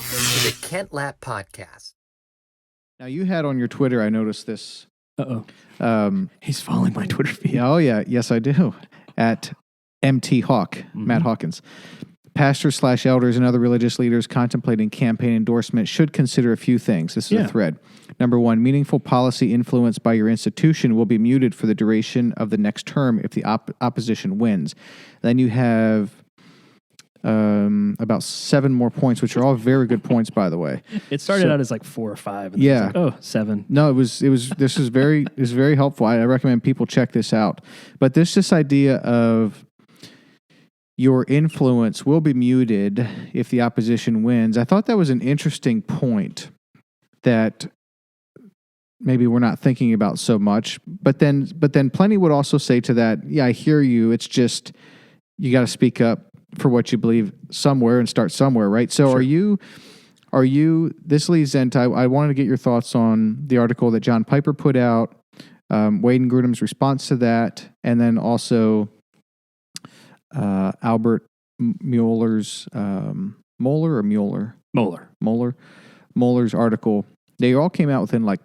Welcome to the Kent Lapp Podcast. Now, you had on your Twitter, I noticed this. He's following my Twitter feed. Oh, yeah. Yes, I do. At MT Hawk, Matt Hawkins. Pastors/elders and other religious leaders contemplating campaign endorsement should consider a few things. This is a thread. Number one, meaningful policy influenced by your institution will be muted for the duration of the next term if the opposition wins. Then you have about 7 more points, which are all very good points, by the way. It started out as like 4 or 5. And Yeah. It was like, 7. No, this is very helpful. I recommend people check this out. But this idea of your influence will be muted if the opposition wins. I thought that was an interesting point that maybe we're not thinking about so much. But then plenty would also say to that, yeah, I hear you. It's just you got to speak up for what you believe somewhere and start somewhere, right? So Sure. are you, this leads into, I wanted to get your thoughts on the article that John Piper put out, Wade and Grudem's response to that, and then also Albert Mueller's, Mueller's article. They all came out within like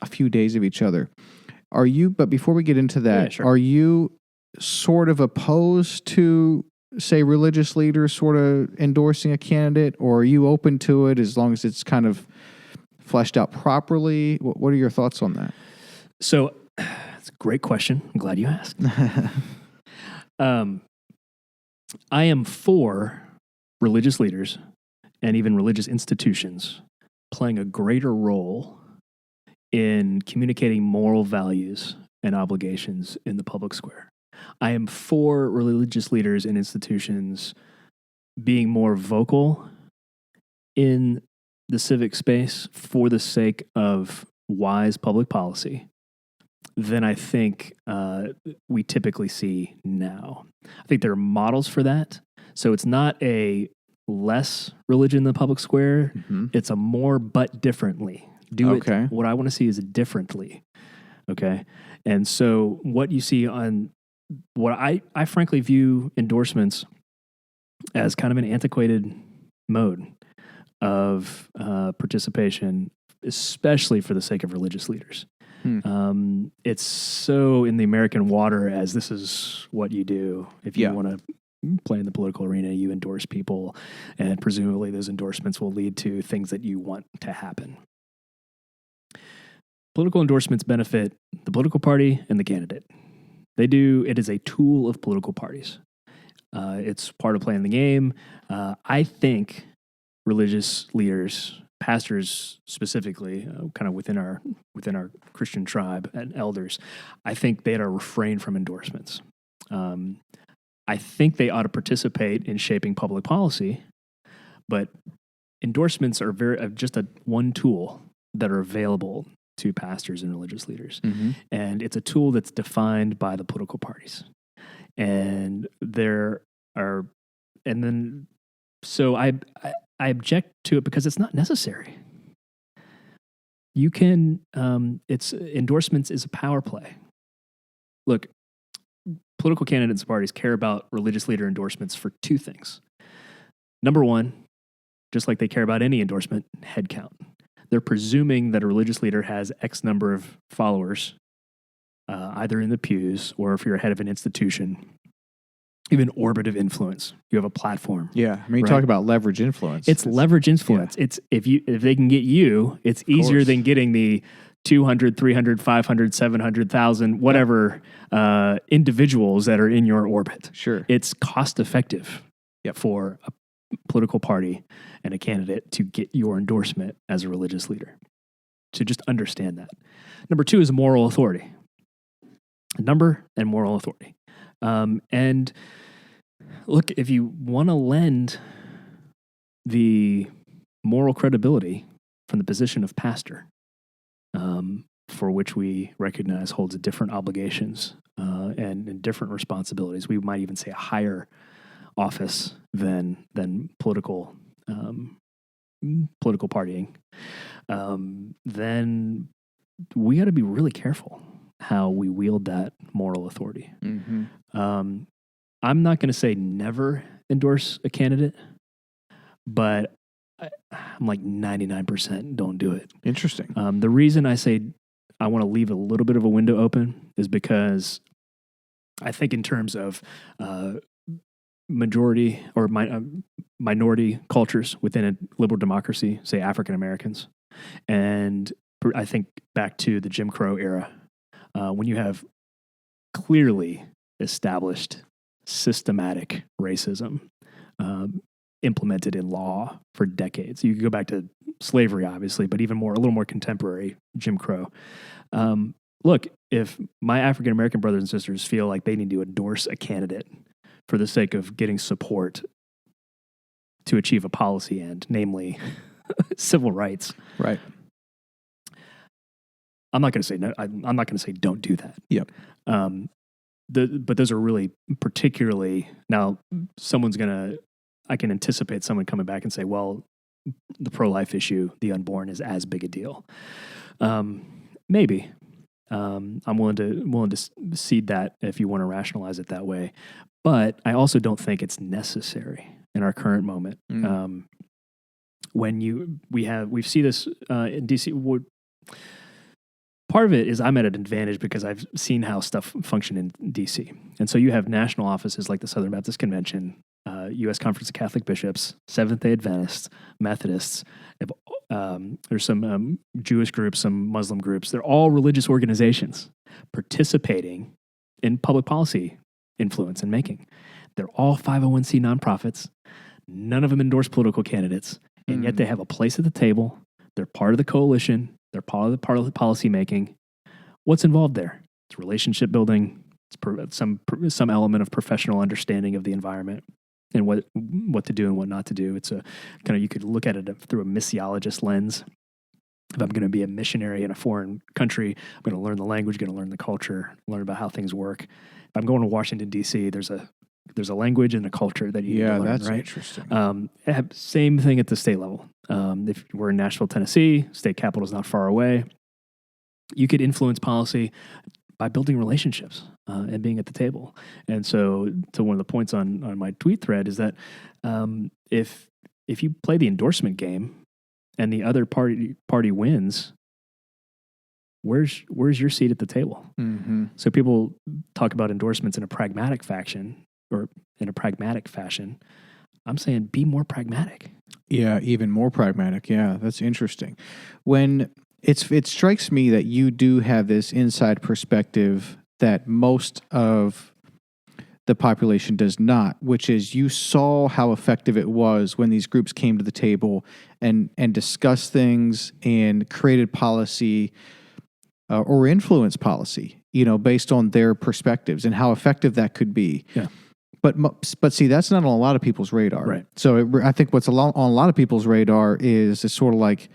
a few days of each other. But before we get into that, Are you sort of opposed to, say, religious leaders sort of endorsing a candidate, or are you open to it as long as it's kind of fleshed out properly? What are your thoughts on that? So it's a great question. I'm glad you asked. I am for religious leaders and even religious institutions playing a greater role in communicating moral values and obligations in the public square. I am for religious leaders and institutions being more vocal in the civic space for the sake of wise public policy than I think we typically see now. I think there are models for that. So it's not a less religion in the public square. Mm-hmm. It's a more but differently. It. What I want to see is differently. Okay. And so what you see on what I frankly view endorsements as kind of an antiquated mode of participation, especially for the sake of religious leaders. It's so in the American water as this is what you do. If you want to play in the political arena, you endorse people, and presumably those endorsements will lead to things that you want to happen. Political endorsements benefit the political party and the candidate. They do. It is a tool of political parties. It's part of playing the game. I think religious leaders, pastors specifically, kind of within our Christian tribe and elders, I think they ought to refrain from endorsements. I think they ought to participate in shaping public policy, but endorsements are just one tool that are available to pastors and religious leaders. Mm-hmm. And it's a tool that's defined by the political parties. So I object to it because it's not necessary. You can, endorsements is a power play. Look, political candidates and parties care about religious leader endorsements for 2 things. Number one, just like they care about any endorsement, head count. They're presuming that a religious leader has X number of followers, either in the pews or if you're head of an institution, even orbit of influence. You have a platform. Yeah, I mean, you talk about leverage influence. It's leverage influence. Yeah. It's if they can get you, it's easier than getting the 200, 300, 500, 700,000, whatever individuals that are in your orbit. Sure, it's cost effective for a political party and a candidate to get your endorsement as a religious leader. So just understand that. Number 2 is moral authority. Number and moral authority. And look, if you want to lend the moral credibility from the position of pastor, for which we recognize holds different obligations and different responsibilities, we might even say a higher office than political partying, then we got to be really careful how we wield that moral authority. Mm-hmm. I'm not going to say never endorse a candidate, but I'm like 99% don't do it. Interesting. The reason I say I want to leave a little bit of a window open is because I think in terms of majority or minority cultures within a liberal democracy, say African Americans, and I think back to the Jim Crow era, when you have clearly established systematic racism implemented in law for decades. You can go back to slavery, obviously, but even more, a little more contemporary, Jim Crow. Look, if my African American brothers and sisters feel like they need to endorse a candidate for the sake of getting support to achieve a policy end, namely civil rights, Right. I'm not going to say no. I'm not going to say don't do that. Yep. But those are really particularly now. I can anticipate someone coming back and say, "Well, the pro-life issue, the unborn, is as big a deal." Maybe I'm willing to cede that if you want to rationalize it that way. But I also don't think it's necessary in our current moment. When we see this in DC. Part of it is I'm at an advantage because I've seen how stuff function in DC. And so you have national offices like the Southern Baptist Convention, U.S. Conference of Catholic Bishops, Seventh-day Adventists, Methodists. There's some Jewish groups, some Muslim groups. They're all religious organizations participating in public policy influence and making. They're all 501c nonprofits. None of them endorse political candidates, and yet they have a place at the table. They're part of the coalition. They're part of the policy making. What's involved there? It's relationship building. It's some element of professional understanding of the environment and what to do and what not to do. It's a kind of, you could look at it through a missiologist lens. If I'm going to be a missionary in a foreign country, I'm going to learn the language, going to learn the culture, learn about how things work. If I'm going to Washington D.C., there's a language and a culture that you need to learn, that's right? interesting. Same thing at the state level. If we're in Nashville, Tennessee, state capital is not far away. You could influence policy by building relationships and being at the table. And so, to one of the points on my tweet thread is that if you play the endorsement game and the other party wins, where's your seat at the table? Mm-hmm. So people talk about endorsements in a pragmatic fashion. I'm saying be more pragmatic. Yeah, even more pragmatic. Yeah, that's interesting. When it strikes me that you do have this inside perspective that most of the population does not, which is you saw how effective it was when these groups came to the table and discussed things and created policy or influenced policy, based on their perspectives and how effective that could be. Yeah. But see, that's not on a lot of people's radar. Right. So I think what's on a lot of people's radar is it's sort of like,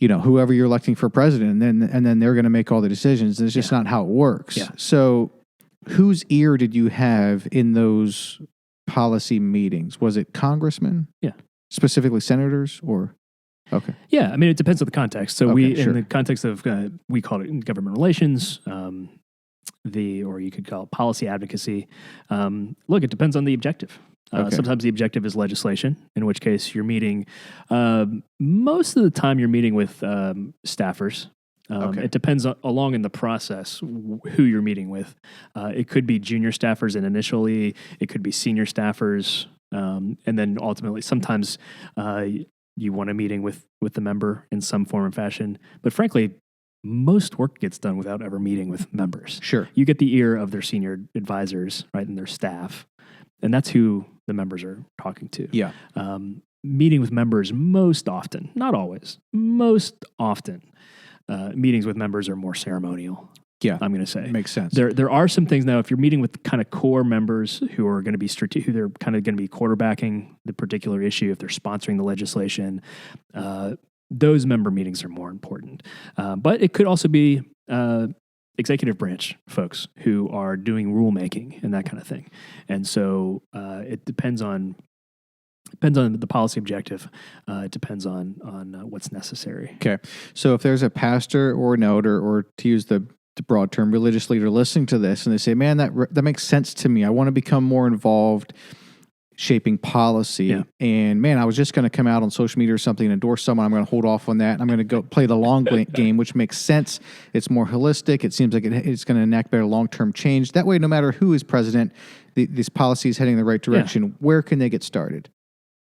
whoever you're electing for president, and then they're going to make all the decisions. It's just not how it works. Yeah. So whose ear did you have in those policy meetings? Was it congressmen? Yeah. Specifically senators or? Okay. Yeah. I mean, it depends on the context. So sure. in the context of, we call it government relations, or you could call it policy advocacy. Look, it depends on the objective. Sometimes the objective is legislation, in which case you're meeting, most of the time you're meeting with staffers. It depends along in the process who you're meeting with. It could be junior staffers and initially, it could be senior staffers. And then ultimately, sometimes you want a meeting with the member in some form or fashion. But frankly, most work gets done without ever meeting with members. Sure. You get the ear of their senior advisors, right, and their staff. And that's who the members are talking to. Yeah. Meeting with members most often, not always, most often, meetings with members are more ceremonial. Yeah. I'm going to say. Makes sense. There are some things now, if you're meeting with kind of core members who are going to be who they're kind of going to be quarterbacking the particular issue, if they're sponsoring the legislation, those member meetings are more important. But it could also be executive branch folks who are doing rulemaking and that kind of thing. And so it depends on the policy objective. It depends on what's necessary. Okay. So if there's a pastor or an elder, or to use the broad term, religious leader listening to this, and they say, man, that makes sense to me. I want to become more involved shaping policy. Yeah. And man, I was just going to come out on social media or something and endorse someone. I'm going to hold off on that. I'm going to go play the long game, which makes sense. It's more holistic. It seems like it's going to enact better long-term change. That way, no matter who is president, this policy is heading in the right direction. Yeah. Where can they get started?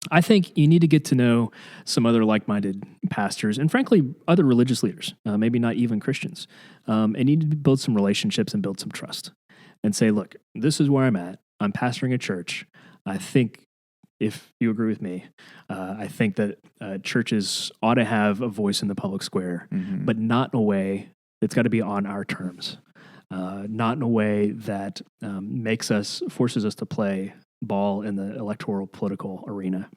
I think you need to get to know some other like-minded pastors and, frankly, other religious leaders, maybe not even Christians. And you need to build some relationships and build some trust and say, look, this is where I'm at. I'm pastoring a church. I think, if you agree with me, I think that churches ought to have a voice in the public square, but not in a way that's got to be on our terms, not in a way that forces us to play ball in the electoral political arena,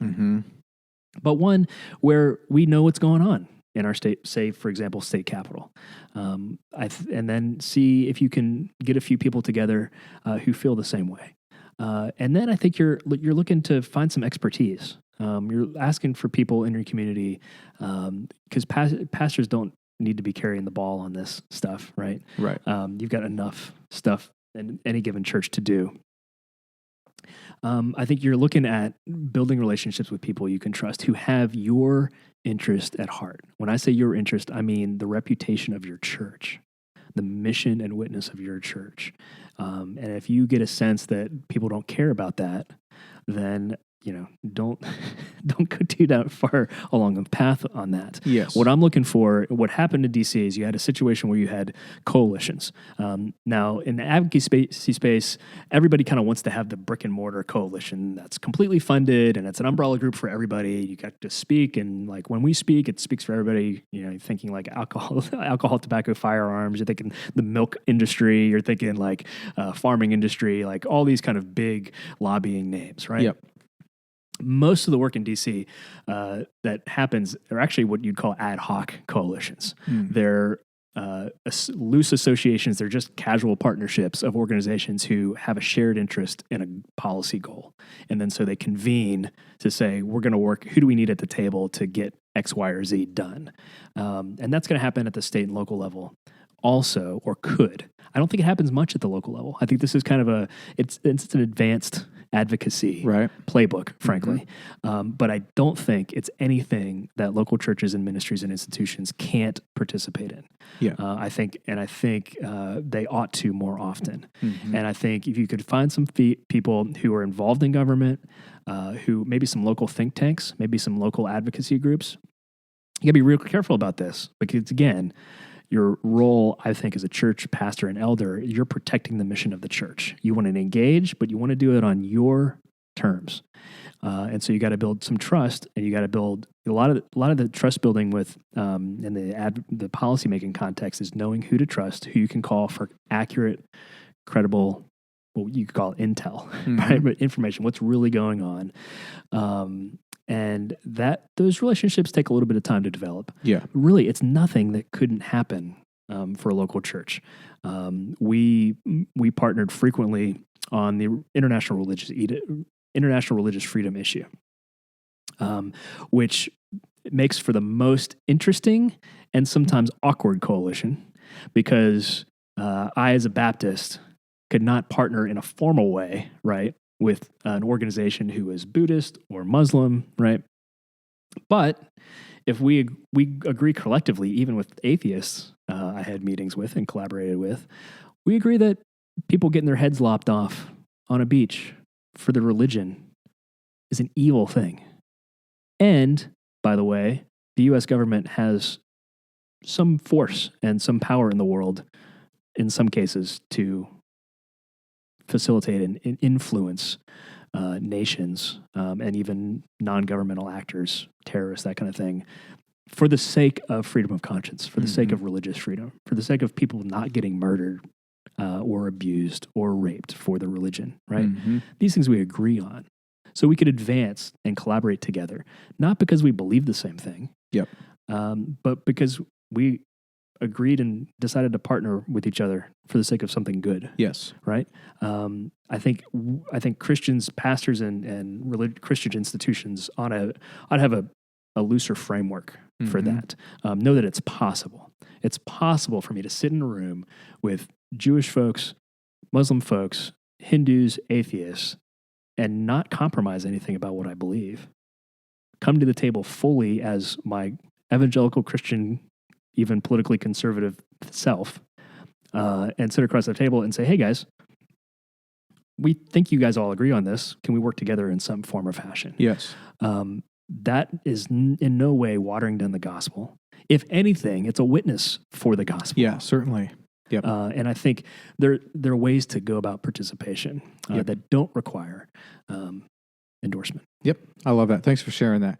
but one where we know what's going on in our state, say, for example, state capitol. And then see if you can get a few people together who feel the same way. And then I think you're looking to find some expertise. You're asking for people in your community because pastors don't need to be carrying the ball on this stuff, right? Right. You've got enough stuff in any given church to do. I think you're looking at building relationships with people you can trust who have your interest at heart. When I say your interest, I mean the reputation of your church, the mission and witness of your church. And if you get a sense that people don't care about that, then don't go too far along the path on that. Yes. What I'm looking for, what happened in DC is you had a situation where you had coalitions. Now, in the advocacy space, everybody kind of wants to have the brick and mortar coalition that's completely funded and it's an umbrella group for everybody. You got to speak, and like when we speak, it speaks for everybody. You're thinking like alcohol, tobacco, firearms. You're thinking the milk industry. You're thinking like farming industry, like all these kind of big lobbying names, right? Yep. Most of the work in DC that happens are actually what you'd call ad hoc coalitions. They're loose associations. They're just casual partnerships of organizations who have a shared interest in a policy goal. And then so they convene to say, we're going to work, who do we need at the table to get X, Y, or Z done? And that's going to happen at the state and local level also, or could. I don't think it happens much at the local level. I think this is kind of it's an advanced advocacy playbook, frankly. But I don't think it's anything that local churches and ministries and institutions can't participate in. Yeah. I think they ought to more often. And I think if you could find some people who are involved in government, who maybe some local think tanks, maybe some local advocacy groups, you gotta be real careful about this because, again, your role, I think, as a church pastor and elder, you're protecting the mission of the church. You want to engage, but you want to do it on your terms. And so you got to build some trust, and you got to build a lot of the trust building with in the policymaking context is knowing who to trust, who you can call for accurate, credible, what you could call it intel, right? But information, what's really going on. And those relationships take a little bit of time to develop. Yeah. Really, it's nothing that couldn't happen for a local church. We partnered frequently on the international religious freedom issue, which makes for the most interesting and sometimes awkward coalition because I, as a Baptist, could not partner in a formal way, right, with an organization who is Buddhist or Muslim, right? But if we agree collectively, even with atheists I had meetings with and collaborated with, we agree that people getting their heads lopped off on a beach for their religion is an evil thing. And, by the way, the U.S. government has some force and some power in the world, in some cases, to facilitate and influence nations and even non-governmental actors, terrorists, that kind of thing, for the sake of freedom of conscience, for the sake of religious freedom, for the sake of people not getting murdered or abused or raped for their religion, right? These things we agree on. So we could advance and collaborate together, not because we believe the same thing, but because we agreed and decided to partner with each other for the sake of something good. Yes. Right? I think Christians, pastors, and Christian institutions ought to have a looser framework for that. Know that it's possible. It's possible for me to sit in a room with Jewish folks, Muslim folks, Hindus, atheists, and not compromise anything about what I believe. Come to the table fully as my evangelical Christian, even politically conservative self, and sit across the table and say, hey guys, we think you guys all agree on this. Can we work together in some form or fashion? Yes. That is in no way watering down the gospel. If anything, it's a witness for the gospel. Yeah, certainly. Yep. And I think there are ways to go about participation that don't require endorsement. Yep. I love that. Thanks for sharing that.